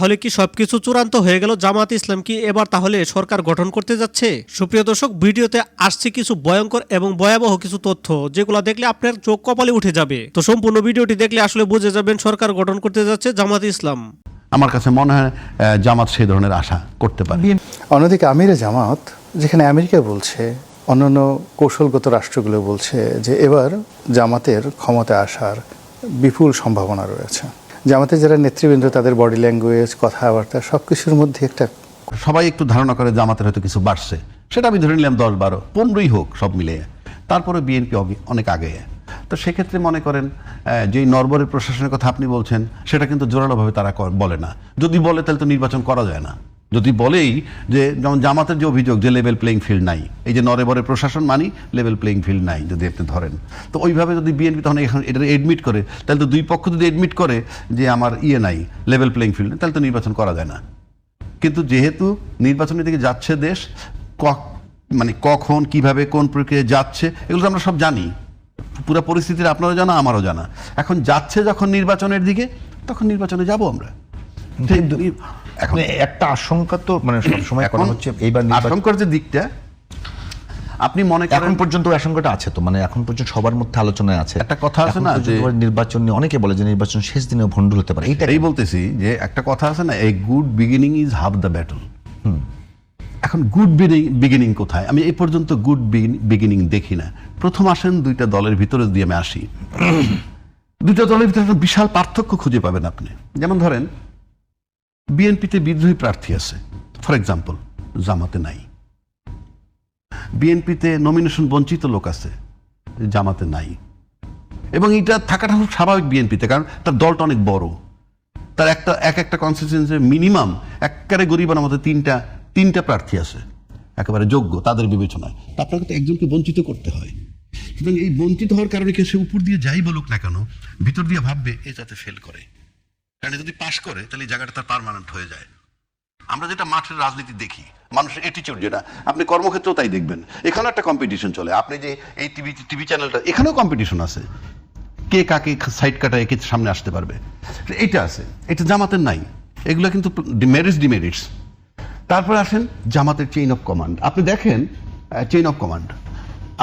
তাহলে কি সবকিছু চূড়ান্ত হয়ে গেল? জামাত ইসলাম কি এবার তাহলে সরকার গঠন করতে যাচ্ছে? সুপ্রিয় দর্শক, ভিডিওতে আসছে কিছু ভয়ঙ্কর এবং ভয়াবহ কিছু তথ্য, যেগুলো দেখলে আপনার চোখ কপালে উঠে যাবে। তো সম্পূর্ণ ভিডিওটি দেখলে আসলে বুঝে যাবেন সরকার গঠন করতে যাচ্ছে জামাত ইসলাম। আমার কাছে মনে হয় জামাত সেই ধরনের আশা করতে পারে। অন্যদিকে আমিরে জামাত, যেখানে আমেরিকা বলছে, অন্যান্য কৌশলগত রাষ্ট্রগুলো বলছে যে এবার জামাতের ক্ষমতায় আসার বিপুল সম্ভাবনা রয়েছে। জামাতের যারা নেতৃবৃন্দ, তাদের বডি ল্যাঙ্গুয়েজ, কথাবার্তা সবকিছুর মধ্যে একটা সবাই একটু ধারণা করে জামাতের হয়তো কিছু বাড়ছে, সেটা আমি ধরে নিলাম 10-12-15ই হোক, সব মিলিয়ে তারপরে বিএনপি অনেক আগে। তো সেক্ষেত্রে মনে করেন যেই নরবরের প্রশাসনের কথা আপনি বলছেন, সেটা কিন্তু জোরালোভাবে তারা বলে না। যদি বলে তাহলে তো নির্বাচন করা যায় না। যদি বলেই যে যেমন জামাতের যে অভিযোগ যে লেভেল প্লেইং ফিল্ড নাই, এই যে নরবরের প্রশাসন মানি লেভেল প্লেইং ফিল্ড নাই, যদি আপনি ধরেন, তো ওইভাবে যদি বিএনপি তখন এখন এটা এডমিট করে, তাহলে তো দুই পক্ষ যদি এডমিট করে যে আমার নাই, লেভেল প্লেইং ফিল্ড নেই, তাহলে তো নির্বাচন করা যায় না। কিন্তু যেহেতু নির্বাচনের দিকে যাচ্ছে দেশ, মানে কখন কিভাবে কোন প্রক্রিয়ায় যাচ্ছে এগুলো তো আমরা সব জানি, পুরো পরিস্থিতির আপনারও জানা আমারও জানা। এখন যাচ্ছে যখন নির্বাচনের দিকে, তখন নির্বাচনে যাব আমরা। এখন একটা আশঙ্কা তো মানে সবসময় করা হচ্ছে, এইবার আশঙ্কার যে দিকটা আপনি মনে করেন এখন পর্যন্ত আশঙ্কাটা আছে তো, মানে এখন পর্যন্ত সবার মধ্যে আলোচনায় আছে। একটা কথা আছে না যে নির্বাচন নিয়ে অনেকে বলে যে নির্বাচন শেষ দিনেও ভণ্ডুল হতে পারে। এইটাই বলতেছি যে একটা কথা আছে না, এই good beginning is half the battle. এখন গুড বিগিনিং কোথায়? আমি এই পর্যন্ত গুড বিগিনিং দেখি না। প্রথম আসেন দুইটা দলের ভিতরে দিয়ে আমি আসি, দুইটা দলের ভিতরে একটা বিশাল পার্থক্য খুঁজে পাবেন আপনি। যেমন ধরেন বিএনপিতে বিদ্রোহী প্রার্থী আছে, ফর এক্সাম্পল, জামাতে নাই। বিএনপিতে নমিনেশন বঞ্চিত লোক আছে, জামাতে নাই। এবং এটা থাকাটা খুব স্বাভাবিক বিএনপিতে, কারণ তার দলটা অনেক বড়। তার একটা কনস্টিটিউয়েন্সি মিনিমাম একেবারে গরিবের মধ্যে তিনটা প্রার্থী আছে একেবারে যোগ্য তাদের বিবেচনায়। আপনাকে তো একজনকে বঞ্চিত করতে হয়। সুতরাং এই বঞ্চিত হওয়ার কারণে সে উপর দিয়ে যাই বলুক না কেন, ভিতর দিয়ে ভাববে এ যাতে ফেল করে, কারণ যদি পাশ করে তাহলে এই জায়গাটা তার পার্মানেন্ট হয়ে যায়। আমরা যেটা মাঠের রাজনীতি দেখি, মানুষের অ্যাটিটিউড, যেটা আপনি কর্মক্ষেত্রেও তাই দেখবেন, এখানেও একটা কম্পিটিশন চলে। আপনি যে এই টিভি চ্যানেলটা, এখানেও কম্পিটিশন আছে, কে কাকে সাইড কাটায় কে সামনে আসতে পারবে, এইটা আছে। এটা জামাতের নাই। এগুলো কিন্তু ডিমেরিটস। তারপরে আসেন জামাতের চেইন অফ কমান্ড। আপনি দেখেন চেইন অফ কমান্ড,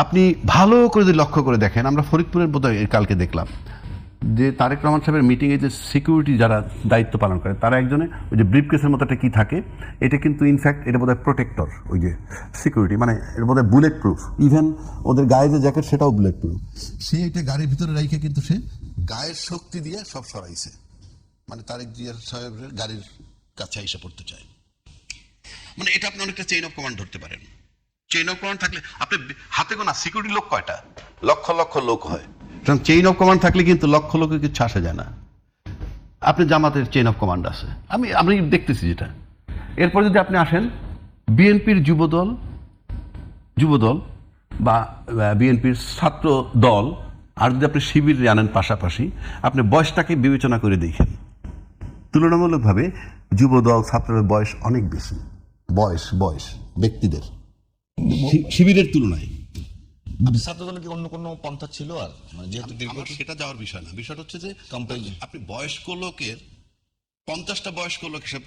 আপনি ভালো করে যদি লক্ষ্য করে দেখেন, আমরা ফরিদপুরের বোধহয় কালকে দেখলাম যে তারেক রহমান সাহেবের মিটিংয়ে যে সিকিউরিটি যারা দায়িত্ব পালন করে, তারা একজনে ওই যে ব্রিফকেসের মতো একটা কি থাকে, এটা কিন্তু ইনফ্যাক্ট এটা বোধহয় প্রোটেক্টর, ওই যে সিকিউরিটি, মানে এটা বোধহয় বুলেট প্রুফ। ইভেন ওদের গায়ে যে জ্যাকেট সেটাও বুলেট প্রুফ। সে এটা গাড়ির ভিতরে রাইখে কিন্তু সে গায়ের শক্তি দিয়ে সব সরাইছে, মানে তারেক জিয়া সাহেবের গাড়ির কাছে এসে পড়তে চায়। মানে এটা আপনি অনেকটা চেইন অফ কমান্ড ধরতে পারেন। চেইন অফ কমান্ড থাকলে আপনি হাতে গোনা সিকিউরিটি লোক কয়টা, লক্ষ লক্ষ লোক হয়। চেইন অফ কমান্ড থাকলে কিন্তু লক্ষ লোকের কিছু আসা যায় না। আপনি জামাতের চেইন অফ কমান্ড আছে, আমি দেখতেছি যেটা। এরপর যদি আপনি আসেন বিএনপির যুবদল বা বিএনপির ছাত্র দল, আর যদি আপনি শিবির জানেন পাশাপাশি, আপনি বয়সটাকে বিবেচনা করে দেখেন, তুলনামূলকভাবে যুবদল ছাত্রের বয়স অনেক বেশি, বয়স ব্যক্তিদের শিবিরের তুলনায়। ছাত্রদলে কি অন্য কোনো পন্থা ছিল? আর মানে যেহেতু সেটা যাওয়ার বিষয় না, বিষয়টা হচ্ছে যে আপনি বয়স্ক লোকের 50টা বয়স্ক লোক, সে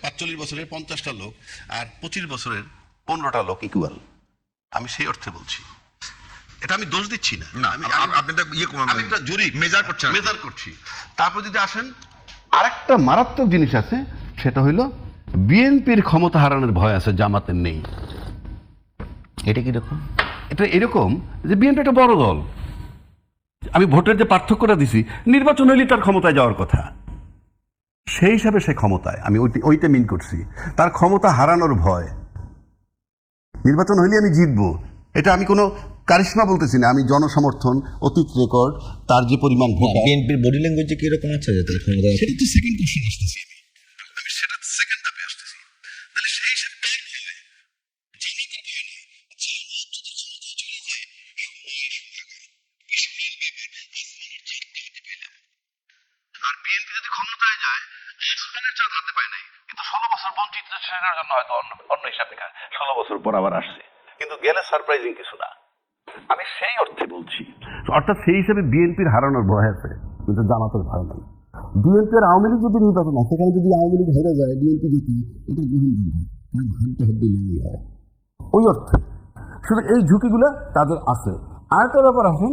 45 বছরের 50টা লোক আর 25 বছরের 15টা লোক ইকুয়াল। আমি সেই অর্থে বলছি, এটা আমি দোষ দিচ্ছি না, আমি একটা জরিপ মেজার করছি। তারপর যদি আসেন আরেকটা মারাত্মক জিনিস আছে, সেটা হইল বিএনপির ক্ষমতা হারানোর ভয় আছে, জামাতের নেই। এটা কিরকম? এটা এরকম যে বিএনপি একটা বড় দল, আমি ভোটের যে পার্থক্যটা দিছি, নির্বাচন হইলে তার ক্ষমতায় যাওয়ার কথা, সেই হিসাবে সে ক্ষমতায়, আমি ওইটা মিন করছি। তার ক্ষমতা হারানোর ভয়, নির্বাচন হইলে আমি জিতবো, এটা আমি কোনো কারিশমা বলতেছি না, আমি জনসমর্থন, অতীত রেকর্ড, তার যে পরিমাণ ভোট। বিএনপির বডি ল্যাঙ্গুয়েজ কি রকম আছে যে তার ক্ষমতা? সেটা তো সেকেন্ড কোশ্চেন আসতেছি, আমি সেটা সেকেন্ড ধাপে আসতেছি। তাহলে সেই হিসাবে আর বিএনপি যদি ক্ষমতায় যায়, আসমানের চাঁদ হাতে পায় নাই, কিন্তু 16 বছর বঞ্চিত সেটার জন্য হয়তো অন্য হিসাবে 16 বছর পর আবার আসছে, কিন্তু গেলে সারপ্রাইজিং কিছু না। আমি সেই অর্থে বলছি, অর্থাৎ সেই হিসাবে বিএনপির হারানোর ভয় আছে, কিন্তু জামাতের ভয় নাই। বিএনপি আর আওয়ামী লীগ যদি নির্বাচন হয়, সেখানে যদি আওয়ামী লীগ হেরে যায়, বিএনপি যদি এটা গ্রহণ ওই অর্থে শুধু এই ঝুঁকিগুলো তাদের আছে। আরেকটা ব্যাপার এখন,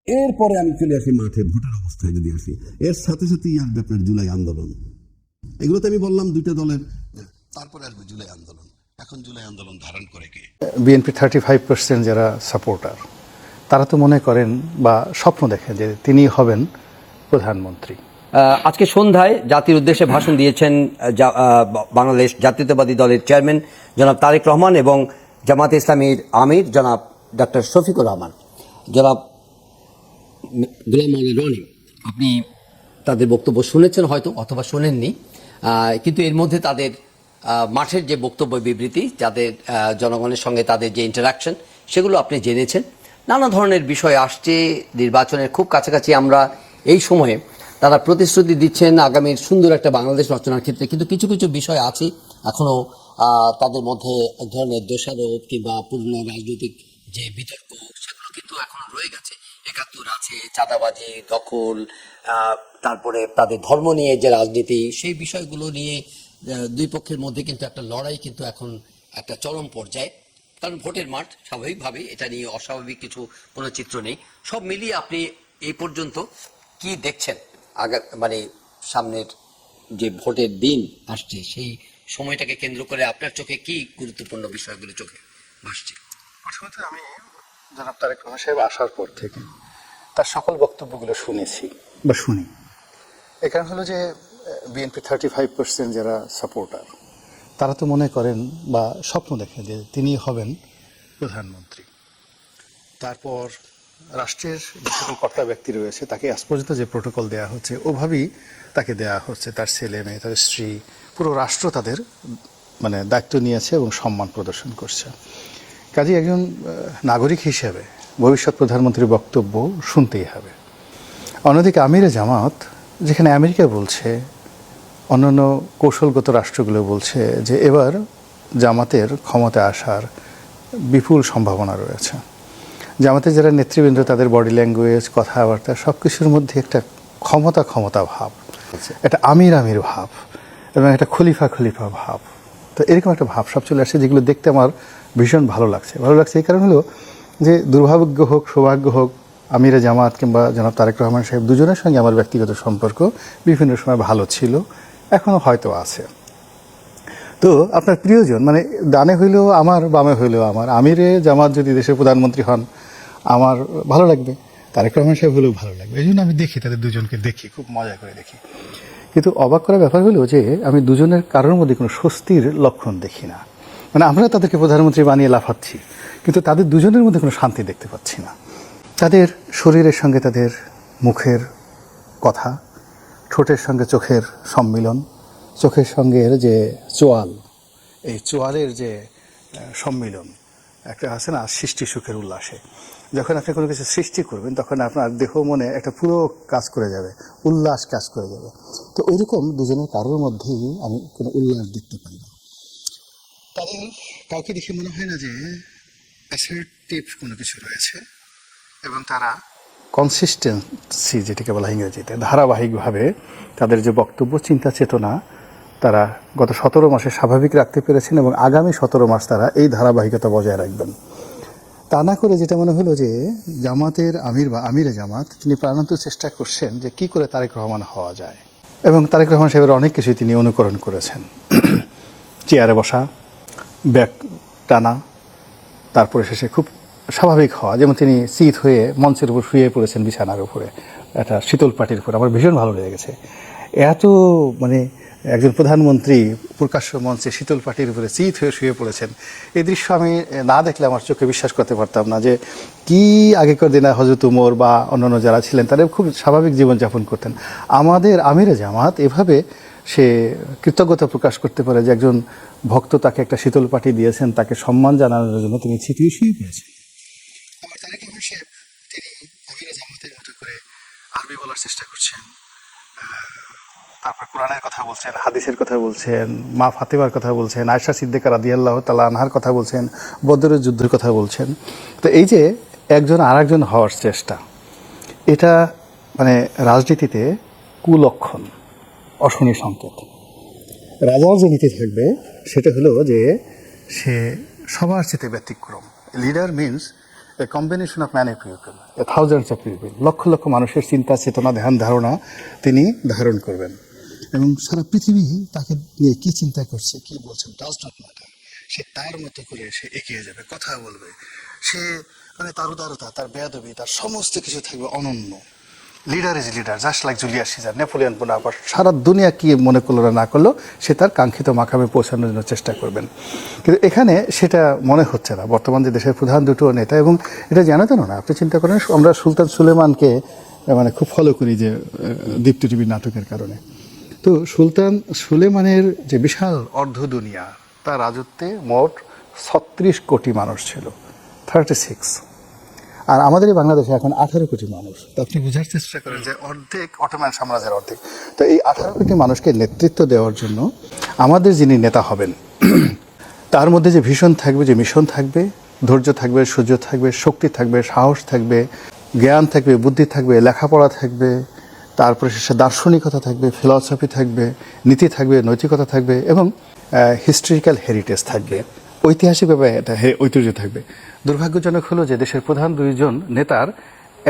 এরপরে আমি চলে আসি মাঠে ভোটের অবস্থায় যদি আসি, এর সাথে সাথেই আসবে আপনার জুলাই আন্দোলন। এগুলো তো আমি বললাম দুইটা দলের, তারপরে আসবে জুলাই আন্দোলন। এখন জুলাই আন্দোলন ধারণ করে কে? বিএনপি 35% যারা সাপোর্টার, তারা তো মনে করেন বা স্বপ্ন দেখেন যে তিনি হবেন প্রধানমন্ত্রী। আজকে সন্ধ্যায় জাতির উদ্দেশ্যে ভাষণ দিয়েছেন বাংলাদেশ জাতীয়তাবাদী দলের চেয়ারম্যান জনাব তারেক রহমান এবং জামাতে ইসলামীর আমির জনাব ডক্টর শফিকুর রহমান। জনাব গোলাম মাওলানা রনি, আপনি তাদের বক্তব্য শুনেছেন হয়তো অথবা শোনেননি, কিন্তু এর মধ্যে তাদের মাঠের যে বক্তব্য বিবৃতি, যাদের জনগণের সঙ্গে তাদের যে ইন্টারাকশন, সেগুলো আপনি জেনেছেন। নানা ধরনের বিষয় আসছে, নির্বাচনের খুব কাছাকাছি আমরা এই সময়ে তারা প্রতিশ্রুতি দিচ্ছেন আগামীর সুন্দর একটা বাংলাদেশ রচনার ক্ষেত্রে, কিন্তু কিছু কিছু বিষয় আছে এখনো তাদের মধ্যে এক ধরনের দোষারোপ কিংবা পুরনো রাজনৈতিক যে বিতর্ক, সেগুলো কিন্তু এখনো রয়ে গেছে। ৭১ আছে, চাঁদাবাজি, দখল, তারপরে তাদের ধর্ম নিয়ে যে রাজনীতি, সেই বিষয়গুলো নিয়ে দুই পক্ষের মধ্যে কিন্তু একটা লড়াই কিন্তু এখন একটা চরম পর্যায়ে। কারণ ভোটের মাঠ, স্বাভাবিকভাবেই এটা নিয়ে অস্বাভাবিক কোনো চিত্র নেই। সব মিলিয়ে আপনি এই পর্যন্ত কি দেখছেন মানে সামনের যে ভোটের দিন আসছে, সেই সময়টাকে কেন্দ্র করে আপনার চোখে কি গুরুত্বপূর্ণ বিষয়গুলো চোখে ভাসছে? প্রথমত আমি জনাব তারেক রহমান সাহেব আসার পর থেকে তার সকল বক্তব্যগুলো শুনেছি বা শুনি। এ কারণ হলো যে বিএনপি 35% যারা সাপোর্টার, তারা তো মনে করেন বা স্বপ্ন দেখেন যে তিনি হবেন প্রধানমন্ত্রী। তারপর রাষ্ট্রের যে সকল কর্তা ব্যক্তি রয়েছে, তাকে আজ পর্যন্ত যে প্রোটোকল দেওয়া হচ্ছে ওভাবেই তাকে দেওয়া হচ্ছে। তার ছেলে মেয়ে, তাদের স্ত্রী, পুরো রাষ্ট্র তাদের মানে দায়িত্ব নিয়েছে এবং সম্মান প্রদর্শন করছে। কাজে একজন নাগরিক হিসেবে ভবিষ্যৎ প্রধানমন্ত্রীর বক্তব্য শুনতেই হবে। অন্যদিকে আমিরে জামাত, যেখানে আমেরিকা বলছে, অন্যান্য কৌশলগত রাষ্ট্রগুলো বলছে যে এবার জামাতের ক্ষমতায় আসার বিপুল সম্ভাবনা রয়েছে। জামাতের যারা নেতৃবৃন্দ, তাদের বডি ল্যাঙ্গুয়েজ, কথাবার্তা, সব কিছুর মধ্যে একটা ক্ষমতা ভাব, একটা আমির ভাব এবং একটা খলিফা ভাব। তো এরকম একটা ভাব সব চলে আসছে, যেগুলো দেখতে আমার ভীষণ ভালো লাগছে। এই কারণ হলো যে দুর্ভাগ্য হোক সৌভাগ্য হোক, আমিরে জামাত কিংবা জনাব তারেক রহমান সাহেব দুজনের সঙ্গে আমার ব্যক্তিগত সম্পর্ক বিভিন্ন সময় ভালো ছিল, এখনও হয়তো আছে। তো আপনার প্রিয়জন মানে ডানে হইলেও আমার, বামে হইলেও আমার, আমিরে জামাত যদি দেশের প্রধানমন্ত্রী হন আমার ভালো লাগবে, তারেক রহমান সাহেব হলেও ভালো লাগবে। এই জন্য আমি দেখি, তাদের দুজনকে দেখি, খুব মজা করে দেখি। কিন্তু অবাক করার ব্যাপার হলো যে আমি দুজনের কারোর মধ্যে কোনো স্বস্তির লক্ষণ দেখি না। মানে আমরা তাদেরকে প্রধানমন্ত্রী বানিয়ে লাফাচ্ছি, কিন্তু তাদের দুজনের মধ্যে কোনো শান্তি দেখতে পাচ্ছি না। তাদের শরীরের সঙ্গে তাদের মুখের কথা, ঠোঁটের সঙ্গে চোখের সম্মিলন, চোখের সঙ্গে যে চোয়াল, এই চোয়ালের যে সম্মিলন, একটা আছে না সৃষ্টি সুখের উল্লাসে। যখন আপনি কোনো কিছু সৃষ্টি করবেন, তখন আপনার দেহ মনে একটা পুরো কাজ করে যাবে, উল্লাস কাজ করে যাবে। তো ওইরকম দুজনের কারোর মধ্যেই আমি কোনো উল্লাস দেখতে পাই না। তাদের কাউকে দেখে মনে হয় না যে অ্যাসার্টিভ কোনো কিছু রয়েছে, এবং তারা কনসিস্টেন্সি, যেটাকে বলা ইংরেজিতে, ধারাবাহিকভাবে তাদের যে বক্তব্য, চিন্তা চেতনা, তারা গত 17 মাসে স্বাভাবিক রাখতে পেরেছেন এবং আগামী 17 মাস তারা এই ধারাবাহিকতা বজায় রাখবেন। তা না করে যেটা মনে হলো যে জামাতের আমির বা আমিরে জামাত, তিনি প্রাণান্ত চেষ্টা করছেন যে কি করে তারেক রহমান হওয়া যায়, এবং তারেক রহমান সাহেবের অনেক কিছুই তিনি অনুকরণ করেছেন। চেয়ারে বসা, ব্যাগ টানা, তারপরে শেষে খুব স্বাভাবিক হওয়া। যেমন তিনি চিত হয়ে মঞ্চের উপর শুয়ে পড়েছেন, বিছানার উপরে, একটা শীতল পাটির উপর। আমার ভীষণ ভালো লেগেছে। এত মানে একজন প্রধানমন্ত্রী প্রকাশ্য মঞ্চে শীতল পাটির উপরে চিত হয়ে শুয়ে পড়েছেন, এই দৃশ্য আমি না দেখলে আমার চোখে বিশ্বাস করতে পারতাম না যে কি আগেকার দিনে হযরত উমর বা অন্যান্য যারা ছিলেন তারা খুব স্বাভাবিক জীবনযাপন করতেন। আমাদের আমিরে জামাত এভাবে সে কৃতজ্ঞতা প্রকাশ করতে পারে যে একজন ভক্ত তাকে একটা শীতল পাটি দিয়েছেন, তাকে সম্মান জানানোর জন্য তিনি ছিটিয়ে শুয়ে পড়েছেন। আমার তারেক রহমান সাহেব, তিনি আমিরে জামাতের মতো করে আরবি বলার চেষ্টা করছেন, তারপর কোরআনের কথা বলছেন, হাদিসের কথা বলছেন, মা ফাতেমার কথা বলছেন, আয়েশা সিদ্দিকা রাদিয়াল্লাহু তাআলা আনহার কথা বলছেন, বদরের যুদ্ধের কথা বলছেন। তো এই যে একজন আরেকজন হওয়ার চেষ্টা, এটা মানে রাজনীতিতে কুলক্ষণ, অশনি সংকেত। রাজার যে নীতি থাকবে সেটা হলো যে সে সবার চেয়ে ব্যতিক্রম। Leader means a combination of many people, thousands of people, লক্ষ লক্ষ মানুষের চিন্তা চেতনা ধ্যান ধারণা তিনি ধারণ করবেন এবং সারা পৃথিবী তাকে নিয়ে কি চিন্তা করছে কি বলছে ডাজ নট ম্যাটার। সে তার মতো করে সে এগিয়ে যাবে, কথা বলবে, সে মানে তার উদারতা, তার বেয়াদবি, তার সমস্ত কিছু থাকবে অনন্য। Leader is leader, just like Julius Caesar, Napoleon Bonaparte. সারা দুনিয়া কি মনে করলো না করলো, সে তার কাঙ্ক্ষিত মাকামে পৌঁছানোর জন্য চেষ্টা করবেন। কিন্তু এখানে সেটা মনে হচ্ছে না। বর্তমান যে দেশের প্রধান দুটো নেতা, এবং এটা জানাতেন না, আপনি চিন্তা করেন, আমরা সুলতান সুলেমানকে মানে খুব ফলো করি যে দীপ্তি টিভির নাটকের কারণে। তো সুলতান সুলেমানের যে বিশাল অর্ধ দুনিয়া, তার রাজত্বে মোট 36 কোটি মানুষ ছিল, 36। আর আমাদের এই বাংলাদেশে এখন 18 কোটি মানুষ। তো আপনি বোঝার চেষ্টা করেন যে অর্ধেক অটোমান সাম্রাজ্যের অর্ধেক। তো এই 18 কোটি মানুষকে নেতৃত্ব দেওয়ার জন্য আমাদের যিনি নেতা হবেন তার মধ্যে যে ভীষণ থাকবে, যে মিশন থাকবে, ধৈর্য থাকবে, সহ্য থাকবে, শক্তি থাকবে, সাহস থাকবে, জ্ঞান থাকবে, বুদ্ধি থাকবে, লেখাপড়া থাকবে, তারপরে শেষে দার্শনিকতা থাকবে, ফিলসফি থাকবে, নীতি থাকবে, নৈতিকতা থাকবে এবং হিস্ট্রিক্যাল হেরিটেজ থাকবে, ঐতিহাসিকভাবে এটা ঐতিহ্য থাকবে। দুর্ভাগ্যজনক হলো যে দেশের প্রধান দুইজন নেতার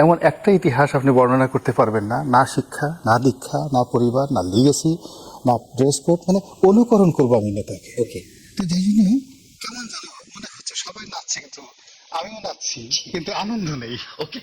এমন একটা ইতিহাস আপনি বর্ণনা করতে পারবেন না, না শিক্ষা, না দীক্ষা, না পরিবার, না লিগেসি, না ড্রেস কোড, মানে অনুকরণ করবো আমি নেতাকে। ওকে, তো যেই জন্য কেমন যেন মনে হচ্ছে সবাই নাচছে, কিন্তু আমিও নাচছি, কিন্তু আনন্দ নেই। ওকে।